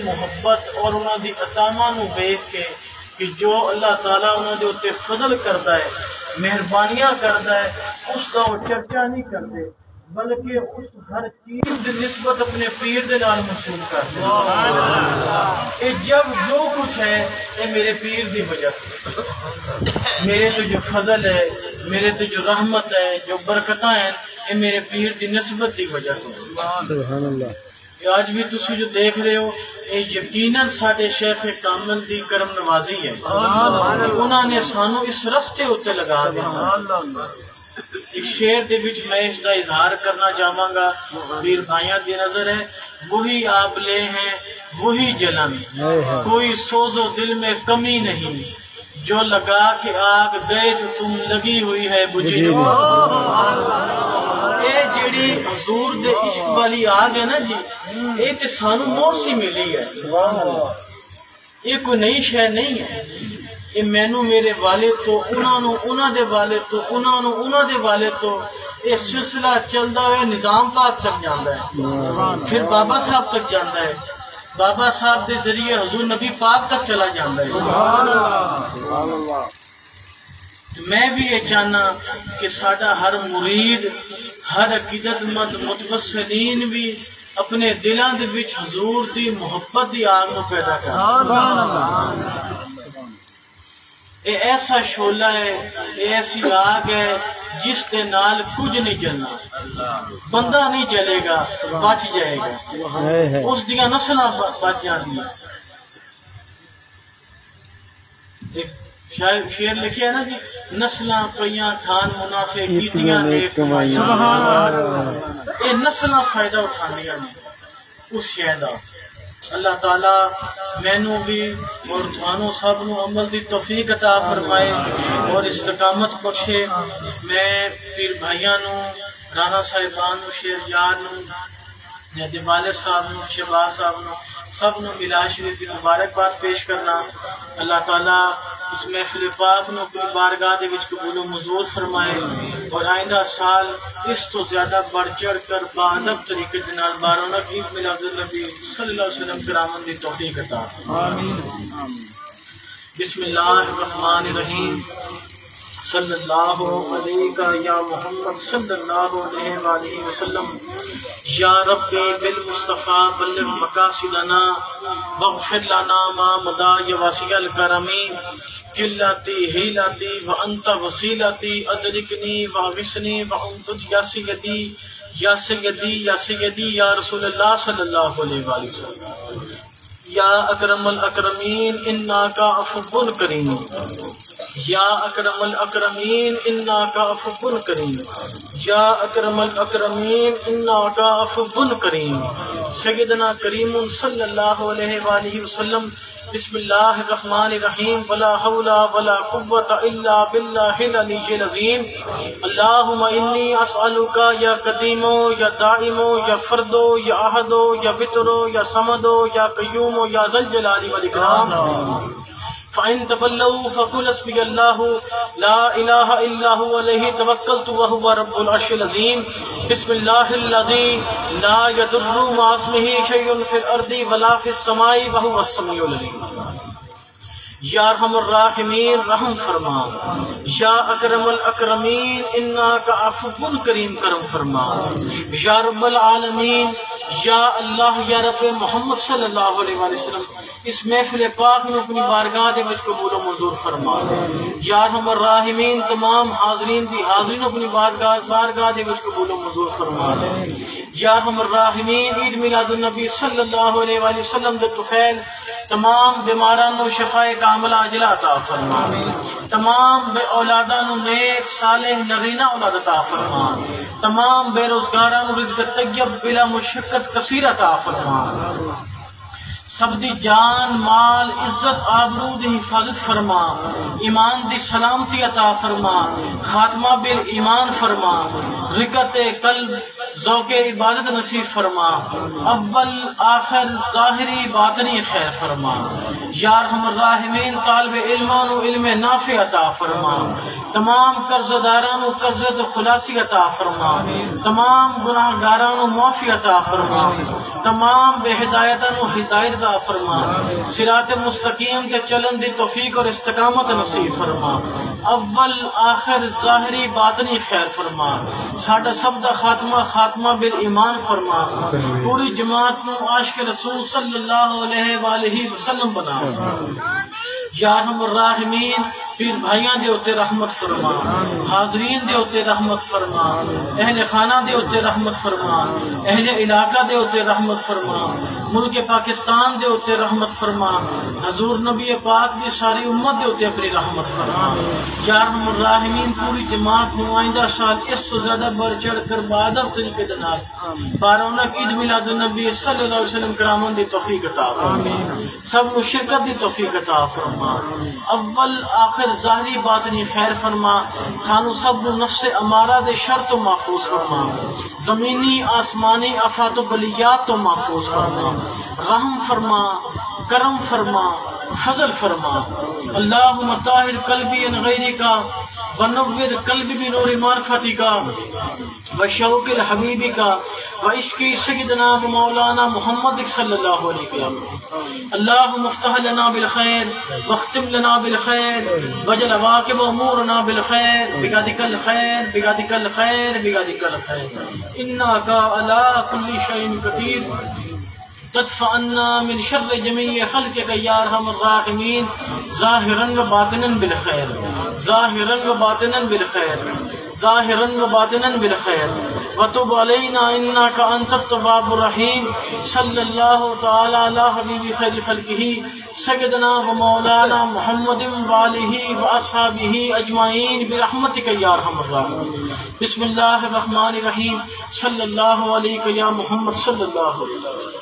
محبت اور انہوں دی عطاواں نو ویکھ کے کہ جو اللہ تعالیٰ انہوں دے اتنے فضل کرتا ہے، مہربانیاں کرتا ہے، اس کا وہ چرچا نہیں کرتے، بلکہ اس ہر چیز کی نسبت اپنے پیر دے نال منسوب کرتے ہیں۔ یہ جب جو کچھ ہے یہ میرے پیر دی وجہ سے، میرے تو جو فضل ہے، میرے تو جو رحمت ہے، جو برکتاں ہیں، یہ میرے پیر دی نسبت دی وجہ سے۔ سبحان اللہ۔ آج بھی تسی جو دیکھ رہے ہو یہ یقیناً ساڈے شیخ کامل دی کرم نوازی ہے، انہوں نے سانو اس رستے اتنے لگا دیا۔ ایک شعر دے وچ میں اس دا اظہار کرنا چاہواں گا، پیر بھائیاں دی نظر ہے، وہی آپ لے ہیں وہی جلن، کوئی سوز و دل میں کمی نہیں، جو لگا کہ آگ گئے تو تم لگی ہوئی ہے بجھی نہیں۔ یہ جیڑی حضور دے عشق والی آگ ہے نا جی، یہ تے سانو موسی ملی ہے، یہ کوئی نئی شے نہیں ہے، یہ مینو میرے والد تو انہاں دے والد تو انہاں دے والد تو یہ سلسلہ چلتا ہوا نظام پاک تک جاتا ہے، پھر بابا صاحب تک جاتا ہے، بابا صاحب دے ذریعے حضور نبی پاک تک چلا جاتا ہے۔ میں بھی یہ چاہنا کہ ساڈا ہر مرید، ہر عقیدت مند متوسلین بھی اپنے دلاں دے وچ حضور دی محبت دی آگ نو پیدا کر۔ یہ ایسا شعلہ ہے، یہ ایسی آگ ہے جس دے نال کچھ نہیں جلنا، بندہ نہیں جلے گا، بچ جائے گا، اس دیاں نسلاں بچ جاندیاں۔ ایک شعر لکھیا ہے نا جی، نسلاں پئیاں کھان منافع کیتیاں نیک کمائیاں، یہ نسلاں فائدہ اٹھاندیاں نے اس شے دا۔ اللہ تعالیٰ مینوں بھی اور تھانوں سب نو عمل دی توفیق عطا فرمائے اور استقامت بخشے۔ میں پیر بھائیاں نو، رانا صاحبان نو، شیر یار نو، جدی والد صاحب نو، شہباز صاحب نو، سب نو میلاد شریف کی مبارکباد پیش کرنا۔ اللہ تعالیٰ اس محفل پاک نو اپنی بارگاہ دے وچ قبول و منظور فرمائے اور آئندہ سال اس تو زیادہ بڑھ چڑھ کر باادب طریقے کے نال بارونق عید میلاد النبی صلی اللہ علیہ وسلم کرامت دی توفیق عطا فرمائے۔ بسم اللہ الرحمن الرحیم، صلی اللہ علیہ یا محمد صلی اللہ علیہ وآلہ وسلم۔ یا رب بالمصطفیٰ بلغ مقاصدنا واغفر لنا ما مضى یا واسع الکرم، قلتی ہیلتی وانت وسیلتی ادرکنی واغثنی وامدد یا سیدی یا سیدی یا سیدی یا رسول اللہ صلی اللہ علیہ وآلہ وسلم۔ یا اکرم الاکرمین انک عفو کریم، یا اکرم الاکرمین انک عفو کریم، یا اکرم الاکرمین انک عفو کریم۔ سیدنا کریم صلی اللہ علیہ وآلہ وسلم۔ بسم اللہ الرحمن الرحیم، ولا حول ولا قوة الا باللہ العلی العظیم۔ اللہم انی اسألک یا قدیم یا دائم یا فرد یا احد یا وتر یا صمد یا قیوم یا ذا الجلال والاکرام۔ فإن تولوا فقل حسبي الله لا إله إلا هو عليه توكلت وهو رب العرش العظيم۔ بسم الله الذي لا يضر مع اسمه شيء في الأرض ولا في السماء وهو السميع العليم۔ یا ارحم الراحمین رحم فرما، یا اکرم الاکرمین انک عفو کریم کرم فرما، یا رب العالمین، یا اللہ یا رب محمد صلی اللہ علیہ وآلہ وسلم اس محفل پاک میں اپنی بارگاہ دے وچ قبول و منظور فرما۔ یا ارحم الراحمین تمام حاضرین دی حاضرین اپنی بارگاہ دے وچ قبول و منظور فرما۔ یا ارحم الراحمین عید میلاد النبی صلی اللہ علیہ وآلہ وسلم دے طفیل تمام بیماراں نو شفائے کاملہ عاجلہ عطا فرما، تمام بے اولاداں نو نیک صالح نرینہ اولاد عطا فرما، تمام بے روزگاراں نو رزق طیب بلا مشقت کثیر عطا فرما، سب دی جان مال عزت آبرو دی حفاظت فرما، ایمان دی سلامتی عطا فرما، خاتمہ بالایمان فرما، رقت قلب ذوق عبادت نصیب فرما، اول آخر ظاہری باطنی خیر فرما۔ یا ارحم الراحمین طالب علمان و علم نافع عطا فرما، تمام قرض داران و قرض خلاصی عطا فرما، تمام گناہ گاران و معافی عطا فرما، تمام بے ہدایتان و ہدایت رضا فرما، صراط مستقیم تے چلن دی توفیق اور استقامت نصیب فرما، اول آخر ظاہری باطنی خیر فرما، ساڈا سب دا خاتمہ بالایمان فرما، پوری جماعت نو عاشق رسول صلی اللہ علیہ وآلہ وسلم بنا، یا ارحم الراحمین پیر بھائیاں دے اوتے رحمت فرما، حاضرین دے اوتے رحمت فرما، اہل خانہ دے اوتے رحمت فرما، اہل علاقہ دے اوتے رحمت فرما، ملک پاکستان دے اوتے رحمت فرما، حضور نبی پاک دی ساری امت دے اوتے اپنی رحمت فرما، یا ارحم الراحمین پوری جماعت نو آئندہ سال اس تو زیادہ بڑھ چڑھ کر بادب طریقے دے نال بارونق عید میلاد النبی صلی اللہ علیہ وسلم کرامن دی توفیق عطا فرما، سب کو شرکت دی توفیق عطا فرما، اول آخر ظاہری باطنی خیر فرما، سانو سب نو نفس امارہ دے شر تو محفوظ فرما، زمینی آسمانی آفات و بلیات تو محفوظ فرما، رحم فرما، کرم فرما، فضل فرما، اللہم طاہر قلبی ان غیری کا ونور قلبی بنور معرفتی کا وشوق الحبیبی کا وعشقی سیدنا و مولانا محمد صلی اللہ علیہ وسلم، اللہم افتح لنا بالخیر واختم لنا بالخیر وجل واقب امورنا بالخیر بقدرک الخیر بقدرک الخیر بقدرک الخیر انکا علی کل شیء قدیر تدفع عنا من شر جميع خلقك یا ارحم الراحمین ظاہرا و باطنا بالخیر ظاہرا و باطنا بالخیر ظاہرا و باطنا بالخیر وتب علینا انک انت التواب الرحیم صلی اللہ تعالی علی حبیب خیر خلقہ سیدنا و مولانا محمد وآلہ واصحابہ اجمعین برحمتک یا ارحم الراحمین بسم اللہ الرحمن الرحیم صلی اللہ علیہ یا محمد صلی اللہ علیہ وسلم۔